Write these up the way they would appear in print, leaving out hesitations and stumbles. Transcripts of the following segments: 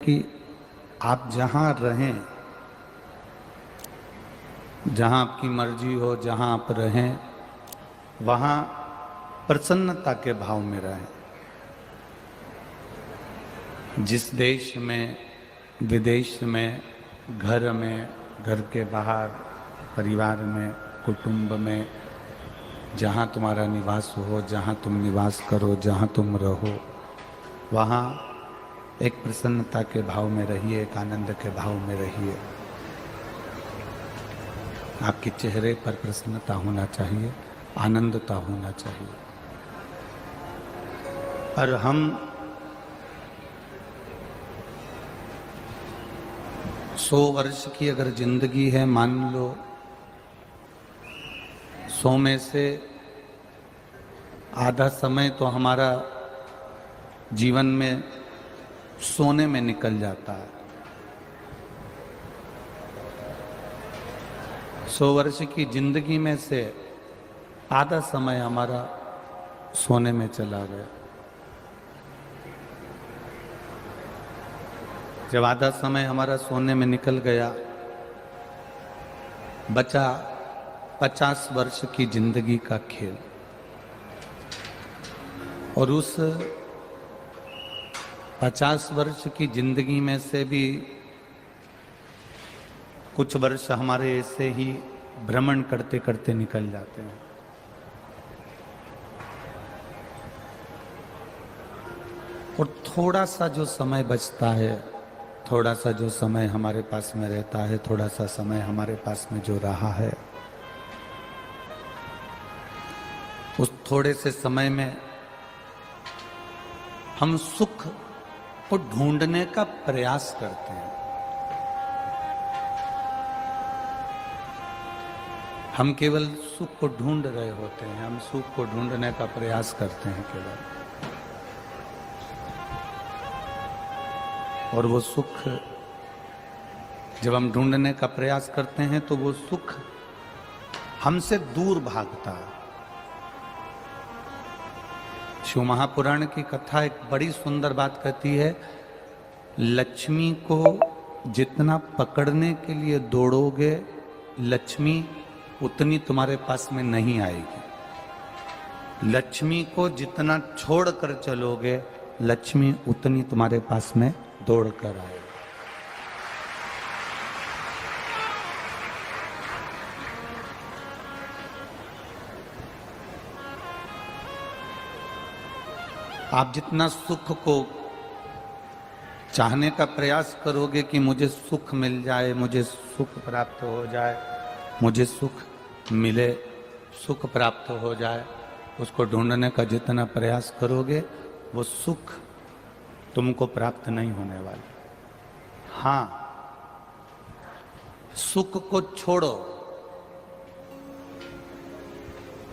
कि आप जहाँ रहें, जहाँ आपकी मर्जी हो, जहाँ आप रहें, वहाँ प्रसन्नता के भाव में रहें। जिस देश में, विदेश में, घर में, घर के बाहर, परिवार में, कुटुंब में, जहाँ तुम्हारा निवास हो, जहाँ तुम निवास करो, जहाँ तुम रहो, वहाँ एक प्रसन्नता के भाव में रहिए, एक आनंद के भाव में रहिए। आपके चेहरे पर प्रसन्नता होना चाहिए, आनंदता होना चाहिए। और हम 100 वर्ष की अगर जिंदगी है, मान लो 100 में से आधा समय तो हमारा जीवन में सोने में निकल जाता है। 100 वर्ष की जिंदगी में से आधा समय हमारा सोने में चला गया। जब आधा समय हमारा सोने में निकल गया, बचा 50 वर्ष की जिंदगी का खेल। और उस 50 वर्ष की जिंदगी में से भी कुछ वर्ष हमारे ऐसे ही भ्रमण करते करते निकल जाते हैं। और थोड़ा सा जो समय बचता है, थोड़ा सा जो समय हमारे पास में रहता है, थोड़ा सा समय हमारे पास में जो रहा है, उस थोड़े से समय में हम सुख को ढूंढने का प्रयास करते हैं। हम केवल सुख को ढूंढ रहे होते हैं, हम सुख को ढूंढने का प्रयास करते हैं केवल। और वो सुख जब हम ढूंढने का प्रयास करते हैं तो वो सुख हमसे दूर भागता है। शिव महापुराण की कथा एक बड़ी सुंदर बात कहती है, लक्ष्मी को जितना पकड़ने के लिए दौड़ोगे, लक्ष्मी उतनी तुम्हारे पास में नहीं आएगी। लक्ष्मी को जितना छोड़ कर चलोगे, लक्ष्मी उतनी तुम्हारे पास में दौड़ कर आएगी। आप जितना सुख को चाहने का प्रयास करोगे कि मुझे सुख मिल जाए, मुझे सुख प्राप्त हो जाए, मुझे सुख मिले, सुख प्राप्त हो जाए, उसको ढूंढने का जितना प्रयास करोगे, वो सुख तुमको प्राप्त नहीं होने वाला। हाँ, सुख को छोड़ो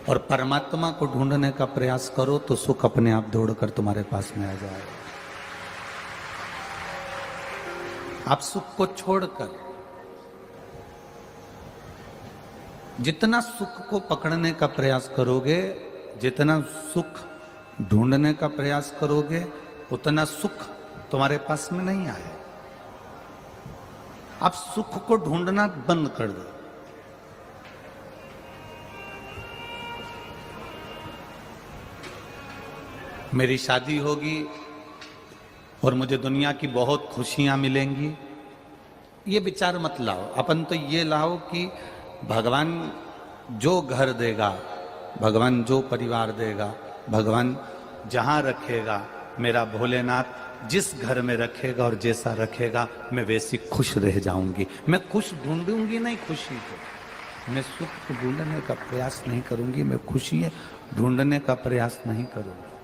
और परमात्मा को ढूंढने का प्रयास करो तो सुख अपने आप दौड़कर तुम्हारे पास में आ जाएगा। आप सुख को छोड़कर जितना सुख को पकड़ने का प्रयास करोगे, जितना सुख ढूंढने का प्रयास करोगे, उतना सुख तुम्हारे पास में नहीं आए। आप सुख को ढूंढना बंद कर दो। मेरी शादी होगी और मुझे दुनिया की बहुत खुशियां मिलेंगी, ये विचार मत लाओ। अपन तो ये लाओ कि भगवान जो घर देगा, भगवान जो परिवार देगा, भगवान जहां रखेगा, मेरा भोलेनाथ जिस घर में रखेगा और जैसा रखेगा, मैं वैसी खुश रह जाऊंगी। मैं खुश ढूंढूंगी नहीं खुशी को, मैं सुख को ढूंढने का प्रयास नहीं करूंगी, मैं खुशी ढूंढने का प्रयास नहीं करूंगी।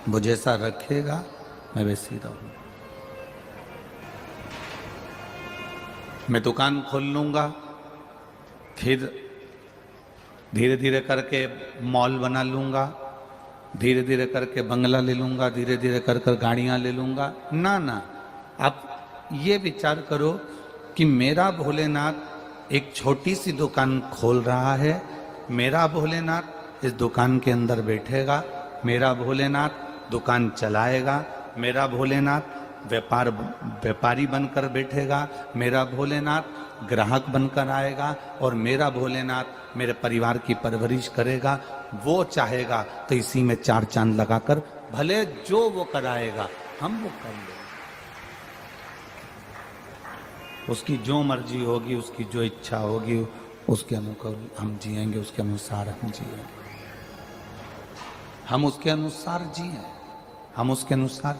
वो जैसा रखेगा मैं वैसी रहूंगा। मैं दुकान खोल लूंगा, फिर धीरे धीरे करके मॉल बना लूंगा, धीरे धीरे करके बंगला ले लूंगा, धीरे धीरे कर कर गाड़ियां ले लूंगा। ना ना, आप ये विचार करो कि मेरा भोलेनाथ एक छोटी सी दुकान खोल रहा है, मेरा भोलेनाथ इस दुकान के अंदर बैठेगा, मेरा भोलेनाथ दुकान चलाएगा, मेरा भोलेनाथ व्यापारी बनकर बैठेगा, मेरा भोलेनाथ ग्राहक बनकर आएगा और मेरा भोलेनाथ मेरे परिवार की परवरिश करेगा। वो चाहेगा तो इसी में 4 चांद लगाकर भले जो वो कराएगा हम वो कर लेंगे। उसकी जो मर्जी होगी, उसकी जो इच्छा होगी, उसके अनुकूल हम जिएंगे, उसके अनुसार हम जिएंगे, हम उसके अनुसार जिए, हम उसके अनुसार